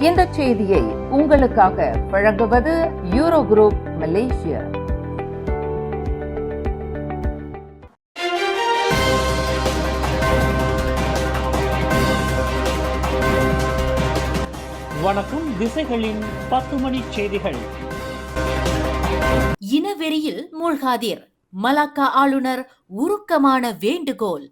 இந்த செய்தியை உங்களுக்காக வழங்குவது யூரோ குரூப் மலேசியா. வணக்கம். திசைகளின் 10 மணி செய்திகள். இனவெறியில் மூழ்காதீர், மலாக்கா ஆளுநர் உருக்கமான வேண்டுகோள்.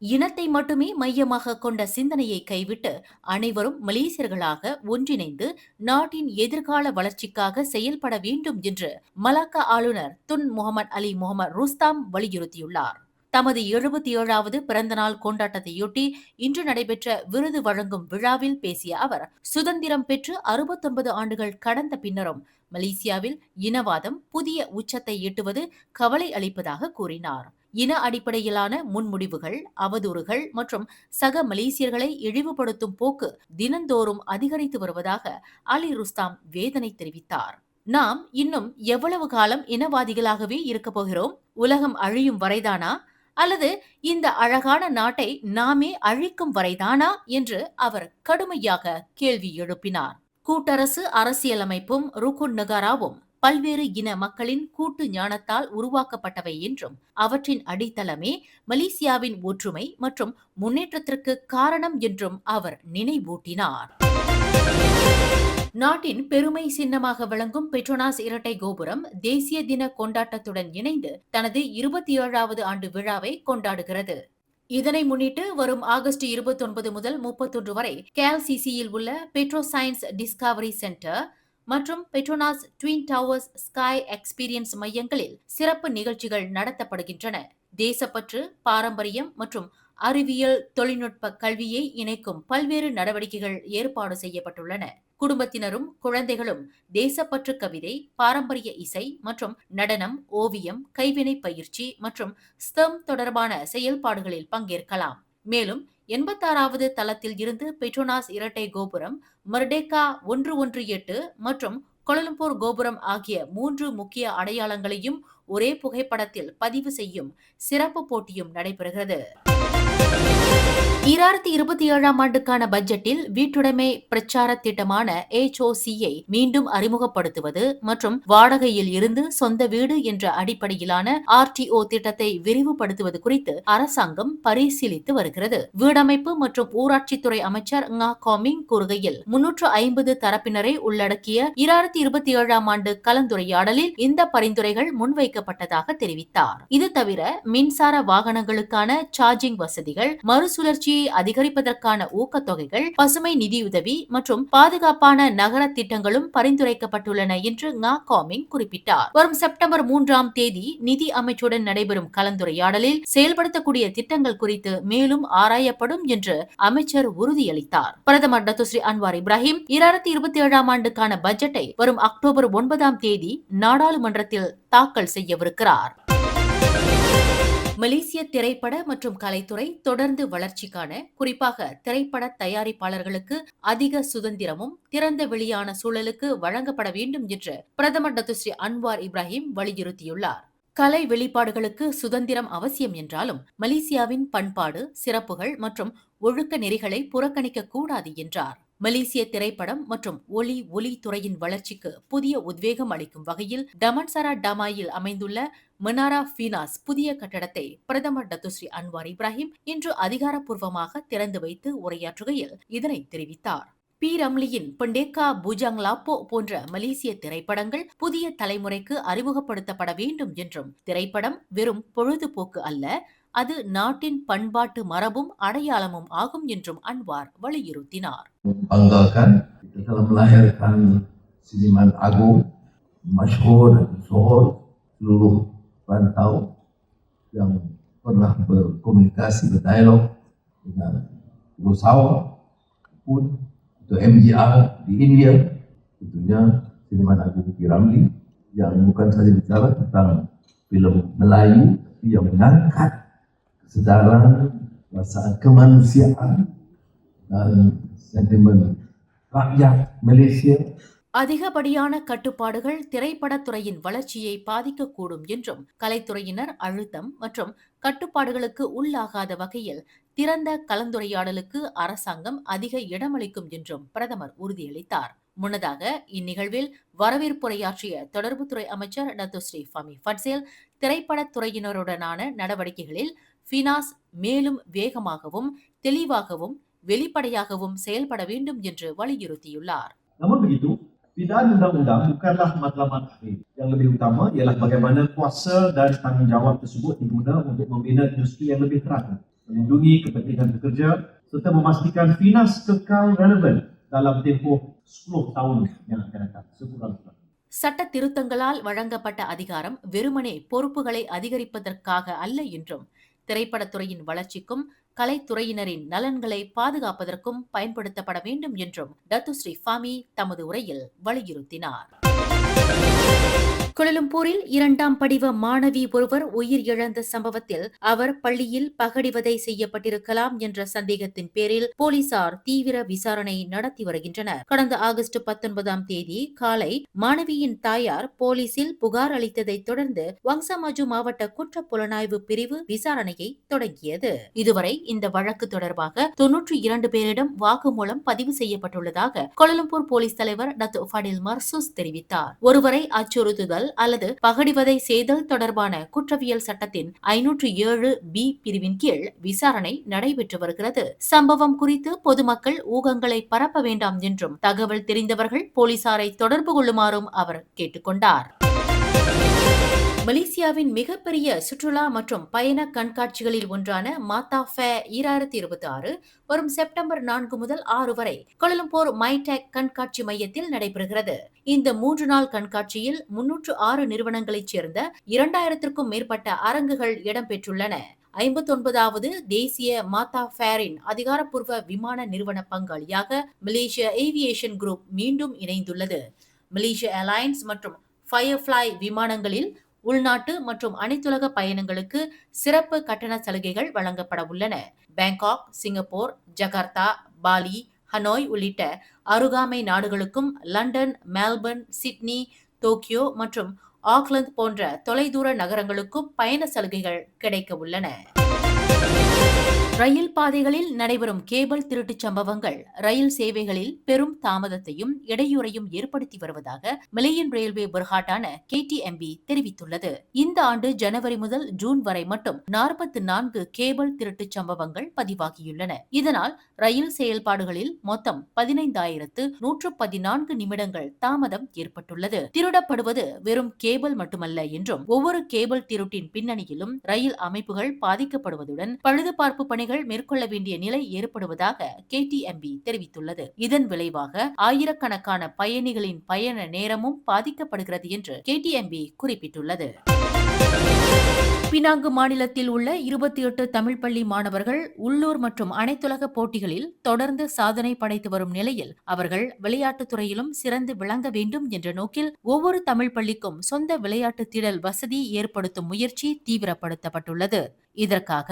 இனத்தை மட்டுமே மையமாக கொண்ட சிந்தனையை கைவிட்டு அனைவரும் மலேசியர்களாக ஒன்றிணைந்து நாட்டின் எதிர்கால வளர்ச்சிக்காக செயல்பட வேண்டும் என்று மலாக்கா ஆளுநர் துன் முகமது அலி முகமது ருஸ்தாம் வலியுறுத்தியுள்ளார். தமது 77வது பிறந்தநாள் கொண்டாட்டத்தையொட்டி இன்று நடைபெற்ற விருது வழங்கும் விழாவில் பேசிய அவர், சுதந்திரம் பெற்று 69 ஆண்டுகள் கடந்த பின்னரும் மலேசியாவில் இனவாதம் புதிய உச்சத்தை எட்டுவது கவலை அளிப்பதாக கூறினார். இன அடிப்படையிலான முன்முடிவுகள், அவதூறுகள் மற்றும் சக மலேசியர்களை இழிவுபடுத்தும் போக்கு தினந்தோறும் அதிகரித்து வருவதாக அலி ருஸ்தாம் வேதனை தெரிவித்தார். நாம் இன்னும் எவ்வளவு காலம் இனவாதிகளாகவே இருக்கப் போகிறோம்? உலகம் அழியும் வரைதானா, அல்லது இந்த அழகான நாட்டை நாமே அழிக்கும் வரைதானா என்று அவர் கடுமையாக கேள்வி எழுப்பினார். கூட்டரசு அரசியலமைப்பும் ருக்குன் நகாராவும் பல்வேறு இன மக்களின் கூட்டு ஞானத்தால் உருவாக்கப்பட்டவை என்றும் அவற்றின் அடித்தளமே மலேசியாவின் ஒற்றுமை மற்றும் முன்னேற்றத்திற்கு காரணம் என்றும் அவர் நினைவூட்டினார். நாட்டின் பெருமை சின்னமாக விளங்கும் பெட்ரோனாஸ் இரட்டை கோபுரம் தேசிய தின கொண்டாட்டத்துடன் இணைந்து தனது 27வது ஆண்டு விழாவை கொண்டாடுகிறது. இதனை முன்னிட்டு வரும் ஆகஸ்ட் 29 முதல் 31 வரை கேஎல்சிசியில் உள்ள பெட்ரோ சயின்ஸ் டிஸ்கவரி சென்டர் மற்றும் Petronas twin towers sky experience மையங்களில் சிறப்பு நிகழ்ச்சிகள் நடத்தப்படுகின்றன. தேசப்பற்று, பாரம்பரியம் மற்றும் அறிவியல் தொழில்நுட்ப கல்வியை இணைக்கும் பல்வேறு நடவடிக்கைகள் ஏற்பாடு செய்யப்பட்டுள்ளன. குடும்பத்தினரும் குழந்தைகளும் தேசப்பற்று கவிதை, பாரம்பரிய இசை மற்றும் நடனம், ஓவியம், கைவினை பயிற்சி மற்றும் ஸ்தம் தொடர்பான செயல்பாடுகளில் பங்கேற்கலாம். மேலும் 86வது தளத்தில் இருந்து பெட்ரோனாஸ் இரட்டை கோபுரம், மர்டேக்கா 118 மற்றும் கோலாலம்பூர் கோபுரம் ஆகிய 3 முக்கிய அடையாளங்களையும் ஒரே புகைப்படத்தில் பதிவு செய்யும் சிறப்பு போட்டியும் நடைபெறுகிறது. 2027ஆம் ஆண்டுக்கான பட்ஜெட்டில் வீட்டுடைமை பிரச்சார திட்டமான HOC-ஐ மீண்டும் அறிமுகப்படுத்துவது மற்றும் வாடகையில் இருந்து சொந்த வீடு என்ற அடிப்படையிலான RTO திட்டத்தை விரிவுபடுத்துவது குறித்து அரசாங்கம் பரிசீலித்து வருகிறது. வீடமைப்பு மற்றும் ஊராட்சித்துறை அமைச்சர் ngah Koming கூறுகையில், 350 தரப்பினரை உள்ளடக்கிய 2027ஆம் ஆண்டு கலந்துரையாடலில் இந்த பரிந்துரைகள் முன்வைக்கப்பட்டதாக தெரிவித்தார். இது தவிர மின்சார வாகனங்களுக்கான சார்ஜிங் வசதிகள், மறுசுழற்சியை அதிகரிப்பதற்கான ஊக்கத்தொகைகள், பசுமை நிதியுதவி மற்றும் பாதுகாப்பான நகர திட்டங்களும் பரிந்துரைக்கப்பட்டுள்ளன என்று ngah Koming குறிப்பிட்டார். வரும் செப்டம்பர் 3ஆம் தேதி நிதி அமைச்சுடன் நடைபெறும் கலந்துரையாடலில் செயல்படுத்தக்கூடிய திட்டங்கள் குறித்து மேலும் ஆராயப்படும் என்று அமைச்சர் உறுதியளித்தார். பிரதமர் டத்துஸ்ரீ அன்வார் இப்ராஹிம் 2027ஆம் ஆண்டுக்கான பட்ஜெட்டை வரும் அக்டோபர் 9ஆம் தேதி நாடாளுமன்றத்தில் தாக்கல் செய்யவிருக்கிறார். மலேசிய திரைப்பட மற்றும் கலைத்துறை தொடர்ந்து வளர்ச்சிக்கான, குறிப்பாக திரைப்பட தயாரிப்பாளர்களுக்கு அதிக சுதந்திரமும் திறந்த வெளியான சூழலுக்கு வழங்கப்பட வேண்டும் என்று பிரதமர் டத்துஸ்ரீ அன்வார் இப்ராஹிம் வலியுறுத்தியுள்ளார். கலை வெளிப்பாடுகளுக்கு சுதந்திரம் அவசியம் என்றாலும் மலேசியாவின் பண்பாடு, சிறப்புகள் மற்றும் ஒழுக்க நெறிகளை புறக்கணிக்க கூடாது என்றார். மலேசிய திரைப்படம் மற்றும் ஒலி துறையின் வளர்ச்சிக்கு புதிய உத்வேகம் அளிக்கும் வகையில் டமன்சரா டமாயில் அமைந்துள்ள மனாரா ஃபீனாஸ் புதிய கட்டடத்தை பிரதமர் டத்துஸ்ரீ அன்வார் இப்ராஹிம் இன்று அதிகாரப்பூர்வமாக திறந்து வைத்து உரையாற்றுகையில் இதனை தெரிவித்தார். பி ரம்லியின் பண்டேக்கா பூஜாங் லாப்போ போன்ற மலேசிய திரைப்படங்கள் புதிய தலைமுறைக்கு அறிமுகப்படுத்தப்பட வேண்டும் என்றும், திரைப்படம் வெறும் பொழுதுபோக்கு அல்ல, அது நாட்டின் பண்பாட்டு மரபும் அடையாளமும் ஆகும் என்றும் அன்வார் வலியுறுத்தினார். Banggakan kita telah melahirkan seniman agung, masyhur dan sohor seluruh rantau yang pernah berkomunikasi, berdialog dengan Rosawa pun atau MGR di India, tentunya seniman agung P. Ramlee yang bukan saja bicara tentang filem Melayu, tapi yang mengangkat kesedaran, perasaan kemanusiaan dan sentimen rakyat Malaysia. அதிகப்படியான கட்டுப்பாடுகள் திரைப்படத்துறையின் வளர்ச்சியை பாதிக்கக்கூடும் என்றும், கலைத்துறையினர் அழுத்தம் மற்றும் கட்டுப்பாடுகளுக்கு உள்ளாகாத வகையில் திறந்த கலந்துரையாடலுக்கு அரசாங்கம் அதிக இடமளிக்கும் என்றும் பிரதமர் உறுதியளித்தார். முன்னதாக இந்நிகழ்வில் வரவேற்புரையாற்றிய தொடர்புத்துறை அமைச்சர் டத்துஸ்ரீ ஃபமி ஃபட்சேல் திரைப்படத் துறையினருடனான நடவடிக்கைகளில் ஃபினாஸ் மேலும் வேகமாகவும் தெளிவாகவும் வெளிப்படையாகவும் செயல்பட வேண்டும் என்று வலியுறுத்தியுள்ளார். Namun begitu, pindaan undang-undang bukanlah matlamat akhir. Yang lebih utama ialah bagaimana kuasa dan tanggungjawab tersebut diguna untuk membina industri yang lebih terarah, melindungi kepentingan pekerja serta memastikan Finas kekal relevan dalam tempoh 10 tahun yang akan datang. Sekurang-kurangnya. சட்ட திருத்தங்களால் வழங்கப்பட்ட அதிகாரம் வெறுமனே பொறுப்புகளை அதிகரிப்பதற்காக அல்ல என்றும் திரைப்படத்துறையின் வளர்ச்சிக்கும் கலைத்துறையினரின் நலன்களை பாதுகாப்பதற்கும் பயன்படுத்தப்பட வேண்டும் என்றும் டத்துஸ்ரீ ஃபாமி தமது உரையில் வலியுறுத்தினார். கோலாலம்பூரில் 2ஆம் படிவ மாணவி ஒருவர் உயிர் இழந்த சம்பவத்தில் அவர் பள்ளியில் பகடிவதை செய்யப்பட்டிருக்கலாம் என்ற சந்தேகத்தின் பேரில் போலீசார் தீவிர விசாரணை நடத்தி வருகின்றனர். கடந்த ஆகஸ்ட் 19ஆம் தேதி காலை மாணவியின் தாயார் போலீசில் புகார் அளித்ததைத் தொடர்ந்து வங்சாமாஜு மாவட்ட குற்றப் புலனாய்வு பிரிவு விசாரணையை தொடங்கியது. இதுவரை இந்த வழக்கு தொடர்பாக 92 பேரிடம் வாக்குமூலம் பதிவு செய்யப்பட்டுள்ளதாக கோலாலம்பூர் போலீஸ் தலைவர் டத்து ஃபடில் மர்சூஸ் தெரிவித்தார். ஒருவரை அச்சுறுத்துதல் அல்லது பகடிவதை செய்தல் தொடர்பான குற்றவியல் சட்டத்தின் 507B பிரிவின் கீழ் விசாரணை நடைபெற்று வருகிறது. சம்பவம் குறித்து பொதுமக்கள் ஊகங்களை பரப்ப வேண்டாம் என்றும் தகவல் தெரிந்தவர்கள் போலீசாரை தொடர்பு கொள்ளுமாறும் அவர் கேட்டுக்கொண்டார். மலேசியாவின் மிகப்பெரிய சுற்றுலா மற்றும் பயண கண்காட்சிகளில் ஒன்றான மாத்தா ஃபேர் 2026 வரும் செப்டம்பர் 4 முதல் 6 வரை கோலாலம்பூர் மைடெக் கண்காட்சி மையத்தில் நடைபெறுகிறது. இந்த 3 நாள் கண்காட்சியில் 306 நிறுவனங்களைச் சேர்ந்த 2000க்கும் மேற்பட்ட அரங்குகள் இடம்பெற்றுள்ளன. 59வது தேசிய மாத்தா ஃபேரின் அதிகாரப்பூர்வ விமான நிறுவன பங்காளியாக மலேசியா ஏவியேஷன் குரூப் மீண்டும் இணைந்துள்ளது. மலேசியா ஏர்லைன்ஸ் மற்றும் ஃபயர்ஃப்ளை விமானங்களில் உள்நாட்டு மற்றும் அனைத்துலக பயணங்களுக்கு சிறப்பு கட்டண சலுகைகள் வழங்கப்பட உள்ளன. Bangkok, Singapore, Jakarta, Bali, Hanoi உள்ளிட்ட அருகாமை நாடுகளுக்கும் லண்டன், மெல்பர்ன், சிட்னி, டோக்கியோ மற்றும் ஆக்லாந்து போன்ற தொலைதூர நகரங்களுக்கும் பயண சலுகைகள் கிடைக்க உள்ளன. ரயில் பாதைகளில் நடைபெறும் கேபிள் திருட்டுச் சம்பவங்கள் ரயில் சேவைகளில் பெரும் தாமதத்தையும் இடையூறையும் ஏற்படுத்தி வருவதாக மலேசியன் ரயில்வே பெர்ஹாட்டான KTMB தெரிவித்துள்ளது. இந்த ஆண்டு ஜனவரி முதல் ஜூன் வரை மட்டும் 44 கேபிள் திருட்டுச் சம்பவங்கள் பதிவாகியுள்ளன. இதனால் ரயில் செயல்பாடுகளில் மொத்தம் 15,114 நிமிடங்கள் தாமதம் ஏற்பட்டுள்ளது. திருடப்படுவது வெறும் கேபிள் மட்டுமல்ல என்றும் ஒவ்வொரு கேபிள் திருட்டின் பின்னணியிலும் ரயில் அமைப்புகள் பாதிக்கப்படுவதுடன் பழுதுபார்ப்பு பணிகள் மேற்கொள்ள வேண்டிய நிலை ஏற்படுவதாக KTMB தெரிவித்துள்ளது. இதன் விளைவாக ஆயிரக்கணக்கான பயணிகளின் பயண நேரமும் பாதிக்கப்படுகிறது என்று KTMB குறிப்பிட்டுள்ளது. பினாங்கு மாநிலத்தில் உள்ள 28 தமிழ் பள்ளி மாணவர்கள் உள்ளூர் மற்றும் அனைத்துலக போட்டிகளில் தொடர்ந்து சாதனை படைத்து வரும் நிலையில் அவர்கள் விளையாட்டுத் துறையிலும் சிறந்து விளங்க வேண்டும் என்ற நோக்கில் ஒவ்வொரு தமிழ் பள்ளிக்கும் சொந்த விளையாட்டு திடல் வசதி ஏற்படுத்தும் முயற்சி தீவிரப்படுத்தப்பட்டுள்ளது. இதற்காக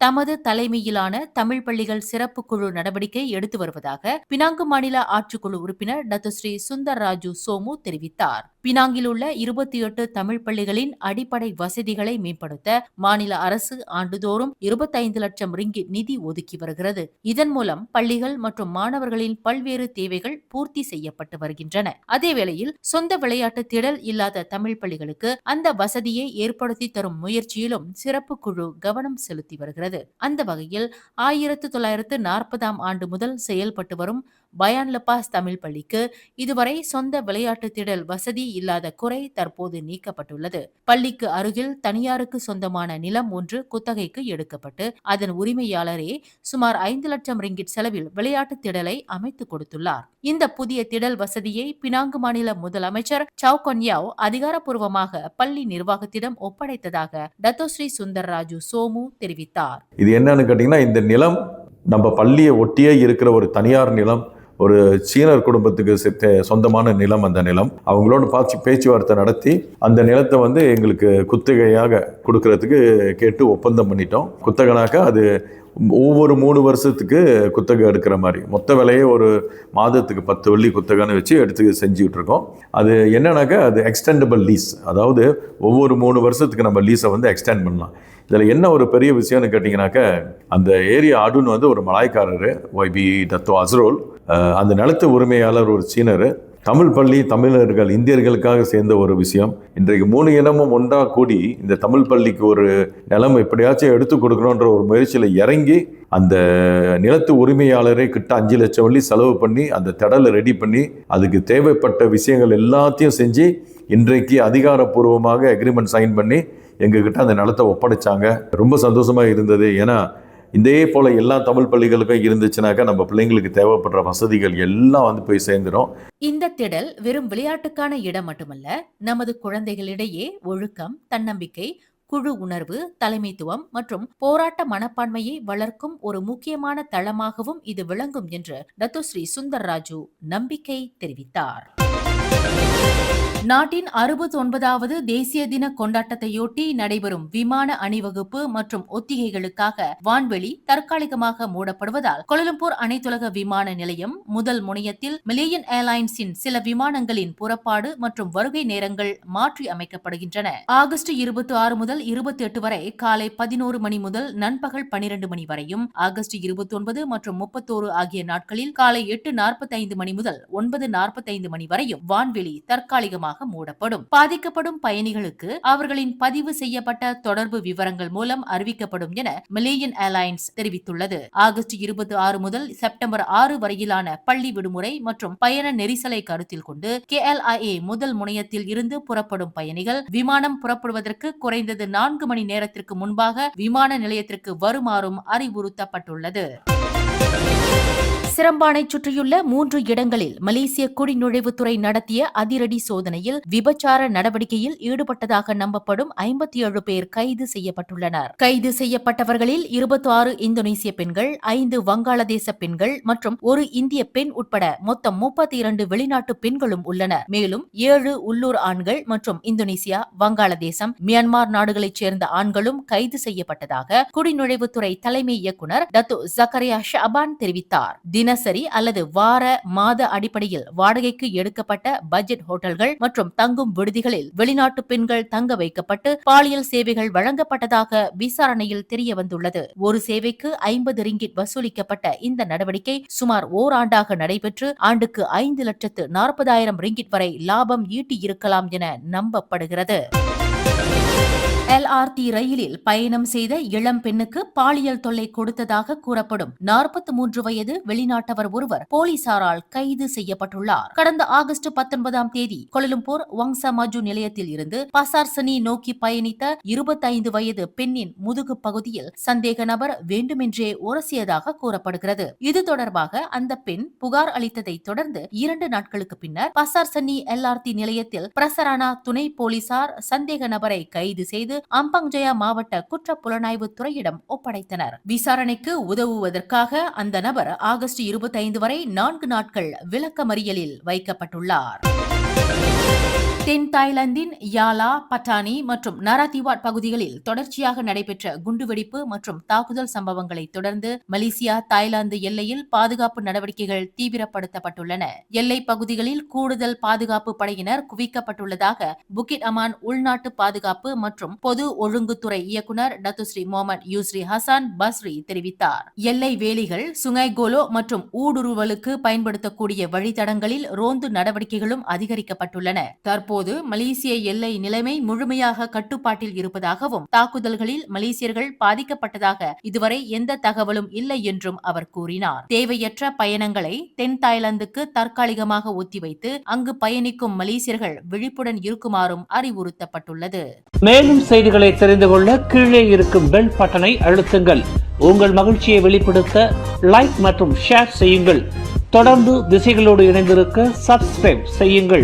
தமது தலைமையிலான தமிழ் பள்ளிகள் சிறப்பு குழு நடவடிக்கை எடுத்து வருவதாக பினாங்கு மாநில ஆட்சிக்குழு உறுப்பினர் டத்துஸ்ரீ சுந்தர் ராஜு சோமு தெரிவித்தார். பினாங்கில் உள்ள 28 தமிழ் பள்ளிகளின் அடிப்படை வசதிகளை மேம்படுத்த மாநில அரசு ஆண்டுதோறும் 25 லட்சம் ரிங்கிட் நிதி ஒதுக்கி வருகிறது. இதன் மூலம் பள்ளிகள் மற்றும் மாணவர்களின் பல்வேறு தேவைகள் பூர்த்தி செய்யப்பட்டு வருகின்றன. அதேவேளையில் சொந்த விளையாட்டு திடல் இல்லாத தமிழ் பள்ளிகளுக்கு அந்த வசதியை ஏற்படுத்தி தரும் முயற்சியிலும் சிறப்பு குழு கவனம் செலுத்தி வருகிறது. அந்த வகையில் 1940ஆம் ஆண்டு முதல் செயல்பட்டு வரும் பயான் லபாஸ் தமிழ் பள்ளிக்கு இதுவரை சொந்த விளையாட்டு திடல் வசதி இல்லாத குறை தற்போது நீக்கப்பட்டுள்ளது. பள்ளிக்கு அருகில் தனியாருக்கு சொந்தமான நிலம் ஒன்று குத்தகைக்கு எடுக்கப்பட்டு அதன் உரிமையாளரே சுமார் 5 லட்சம் ரிங்கிட் செலவில் விளையாட்டு திடலை அமைத்துக் கொடுத்துள்ளார். இந்த புதிய திடல் வசதியை பினாங்கு மாநில முதலமைச்சர் சவ் கொன்யாவ் அதிகாரப்பூர்வமாக பள்ளி நிர்வாகத்திடம் ஒப்படைத்ததாக டத்தோஸ்ரீ சுந்தர் ராஜு சோமு தெரிவித்தார். இது என்னன்னு கேட்டீங்கன்னா, இந்த நிலம் நம்ம பள்ளியை ஒட்டியே இருக்கிற ஒரு தனியார் நிலம், ஒரு சீனர் குடும்பத்துக்கு சொந்தமான நிலம். அந்த நிலம் அவங்களோட பேச்சுவார்த்தை நடத்தி அந்த நிலத்தை எங்களுக்கு குத்தகையாக கொடுக்கறதுக்கு கேட்டு ஒப்பந்தம் பண்ணிட்டோம். குத்தகனாக்க அது ஒவ்வொரு 3 வருஷத்துக்கு குத்தகை எடுக்கிற மாதிரி மொத்த விலையே ஒரு மாதத்துக்கு 10 வெள்ளி குத்தகைன்னு வச்சு எடுத்து செஞ்சுக்கிட்டு இருக்கோம். அது என்னன்னாக்கா அது எக்ஸ்டெண்டபிள் லீஸ், அதாவது ஒவ்வொரு 3 வருஷத்துக்கு நம்ம லீஸை வந்து எக்ஸ்டெண்ட் பண்ணலாம். இதில் என்ன ஒரு பெரிய விஷயம்னு கேட்டிங்கனாக்கா, அந்த ஏரியா ஆடுன்னு வந்து ஒரு மலாய்க்காரர் YB டத்தோ அஸ்ரோல், அந்த நிலத்து உரிமையாளர் ஒரு சீனர், தமிழ் பள்ளி தமிழர்கள் இந்தியர்களுக்காக சேர்ந்த ஒரு விஷயம். இன்றைக்கு 3 இனமும் ஒன்றாக கூடி இந்த தமிழ் பள்ளிக்கு ஒரு நிலம் எப்படியாச்சும் எடுத்து கொடுக்கணுன்ற ஒரு முயற்சியில் இறங்கி அந்த நிலத்து உரிமையாளரை கிட்ட 5 லட்சம் வெள்ளி செலவு பண்ணி அந்த திடலை ரெடி பண்ணி அதுக்கு தேவைப்பட்ட விஷயங்கள் எல்லாத்தையும் செஞ்சு இன்றைக்கு அதிகாரப்பூர்வமாக அக்ரிமெண்ட் சைன் பண்ணி எங்ககிட்ட அந்த நிலத்தை ஒப்படைச்சாங்க. ரொம்ப சந்தோஷமாக இருந்தது. ஏன்னா இதே போல் எல்லா தமிழ் பள்ளிகளுக்கும் இருந்துச்சுனாக்கா நம்ம பிள்ளைங்களுக்கு தேவைப்படுற வசதிகள் எல்லாம் வந்து போய் சேர்ந்துடும். இந்த திடல் வெறும் விளையாட்டுக்கான இடம் மட்டுமல்ல, நமது குழந்தைகளிடையே ஒழுக்கம், தன்னம்பிக்கை, குழு உணர்வு, தலைமைத்துவம் மற்றும் போராட்ட மனப்பான்மையை வளர்க்கும் ஒரு முக்கியமான தளமாகவும் இது விளங்கும் என்று டத்தோஸ்ரீ சுந்தர்ராஜு நம்பிக்கை தெரிவித்தார். நாட்டின் 69வது தேசிய தின கொண்டாட்டத்தையொட்டி நடைபெறும் விமான அணிவகுப்பு மற்றும் ஒத்திகைகளுக்காக வான்வெளி தற்காலிகமாக மூடப்படுவதால் கோலாலம்பூர் அனைத்துலக விமான நிலையம் முதல் முனையத்தில் மலேசியன் ஏர்லைன்ஸின் சில விமானங்களின் புறப்பாடு மற்றும் வருகை நேரங்கள் மாற்றி அமைக்கப்படுகின்றன. ஆகஸ்ட் 26 முதல் 28 வரை காலை 11 மணி முதல் நண்பகல் 12 மணி வரையும், ஆகஸ்ட் 29 மற்றும் 31 ஆகிய நாட்களில் காலை 8:45 மணி முதல் 9:45 மணி வரையும் வான்வெளி தற்காலிகமாக மூடப்படும். பாதிக்கப்படும் பயணிகளுக்கு அவர்களின் பதிவு செய்யப்பட்ட தொடர்பு விவரங்கள் மூலம் அறிவிக்கப்படும் என மலேசியன் ஏர்லைன்ஸ் தெரிவித்துள்ளது. ஆகஸ்ட் 26 முதல் செப்டம்பர் 6 வரையிலான பள்ளி விடுமுறை மற்றும் பயண நெரிசலை கருத்தில் கொண்டு KLIA முதல் முனையத்தில் இருந்து புறப்படும் பயணிகள் விமானம் புறப்படுவதற்கு குறைந்தது 4 மணி நேரத்திற்கு முன்பாக விமான நிலையத்திற்கு வருமாறும் அறிவுறுத்தப்பட்டுள்ளது. சிரம்பானை சுற்றியுள்ள 3 இடங்களில் மலேசிய குடிநுழைவுத்துறை நடத்திய அதிரடி சோதனையில் விபச்சார நடவடிக்கையில் ஈடுபட்டதாக நம்பப்படும் 57 பேர் கைது செய்யப்பட்டுள்ளனர். கைது செய்யப்பட்டவர்களில் 26 இந்தோனேசிய பெண்கள், 5 வங்காளதேச பெண்கள் மற்றும் 1 இந்திய பெண் உட்பட மொத்தம் 32 வெளிநாட்டு பெண்களும் உள்ளனர். மேலும் 7 உள்ளூர் ஆண்கள் மற்றும் இந்தோனேசியா, வங்காளதேசம், மியான்மர் நாடுகளைச் சேர்ந்த ஆண்களும் கைது செய்யப்பட்டதாக குடிநுழைவுத்துறை தலைமை இயக்குநர் டத்தோ ஜக்கரியா ஷாபான் தெரிவித்தார். தினசரி அல்லது வார மாத அடிப்படையில் வாடகைக்கு எடுக்கப்பட்ட பட்ஜெட் ஹோட்டல்கள் மற்றும் தங்கும் விடுதிகளில் வெளிநாட்டு பெண்கள் தங்க வைக்கப்பட்டு பாலியல் சேவைகள் வழங்கப்பட்டதாக விசாரணையில் தெரியவந்துள்ளது. ஒரு சேவைக்கு 50 ரிங்கிட் வசூலிக்கப்பட்ட இந்த நடவடிக்கை சுமார் ஓராண்டாக நடைபெற்று ஆண்டுக்கு 5,40,000 ரிங்கிட் வரை லாபம் ஈட்டியிருக்கலாம் என நம்பப்படுகிறது. LRT ரயிலில் பயணம் செய்த இளம் பெண்ணுக்கு பாலியல் தொல்லை கொடுத்ததாக கூறப்படும் 43 வயது வெளிநாட்டவர் ஒருவர் போலீசாரால் கைது செய்யப்பட்டுள்ளார். கடந்த ஆகஸ்ட் 19ஆம் தேதி கோலாலம்பூர் வங்சா மஜு நிலையத்தில் இருந்து பசார் சனி நோக்கி பயணித்த 25 வயது பெண்ணின் முதுகு பகுதியில் சந்தேக நபர் வேண்டுமென்றே உரசியதாக கூறப்படுகிறது. இது தொடர்பாக அந்த பெண் புகார் அளித்ததை தொடர்ந்து 2 நாட்களுக்கு பின்னர் பசார் சனி LRT நிலையத்தில் பிரசரானா துணை போலீசார் சந்தேக நபரை கைது செய்து அம்பாங் ஜயா மாவட்ட குற்ற புலனாய்வு துறையிடம் ஒப்படைத்தனர். விசாரணைக்கு உதவுவதற்காக அந்த நபர் ஆகஸ்ட் 25 வரை 4 நாட்கள் விளக்கமறியலில் வைக்கப்பட்டுள்ளார். தென் தாய்லாந்தின் யாலா, பட்டானி மற்றும் நராதிவாட் பகுதிகளில் தொடர்ச்சியாக நடைபெற்ற குண்டுவெடிப்பு மற்றும் தாக்குதல் சம்பவங்களை தொடர்ந்து மலேசியா தாய்லாந்து எல்லையில் பாதுகாப்பு நடவடிக்கைகள் தீவிரப்படுத்தப்பட்டுள்ளன. எல்லை பகுதிகளில் கூடுதல் பாதுகாப்பு படையினர் குவிக்கப்பட்டுள்ளதாக புக்கிட் அமான் உள்நாட்டு பாதுகாப்பு மற்றும் பொது ஒழுங்குத்துறை இயக்குநர் டத்துஸ்ரீ முகமது யூஸ்ரி ஹசான் பஸ்ரி தெரிவித்தார். எல்லை வேலிகள், சுங்காய் கோலோ மற்றும் ஊடுருவலுக்கு பயன்படுத்தக்கூடிய வழித்தடங்களில் ரோந்து நடவடிக்கைகளும் அதிகரிக்கப்பட்டுள்ளன. தற்போது மலேசிய எல்லை நிலைமை முழுமையாக கட்டுப்பாட்டில் இருப்பதாகவும் தாக்குதல்களில் மலேசியர்கள் பாதிக்கப்பட்டதாக இதுவரை எந்த தகவலும் இல்லை என்றும் அவர் கூறினார். தேவையற்ற பயணங்களை தென் தாய்லாந்துக்கு தற்காலிகமாக ஒத்திவைத்து அங்கு பயணிக்கும் மலேசியர்கள் விழிப்புடன் இருக்குமாறும் அறிவுறுத்தப்பட்டுள்ளது. மேலும் செய்திகளை தெரிந்து கொள்ள கீழே இருக்கும் பெல் பட்டனை அழுத்துங்கள். உங்கள் மகிழ்ச்சியை வெளிப்படுத்த லைக் மற்றும் ஷேர் செய்யுங்கள். தொடர்ந்து திசைகளோடு இணைந்திருக்க சப்ஸ்கிரைப் செய்யுங்கள்.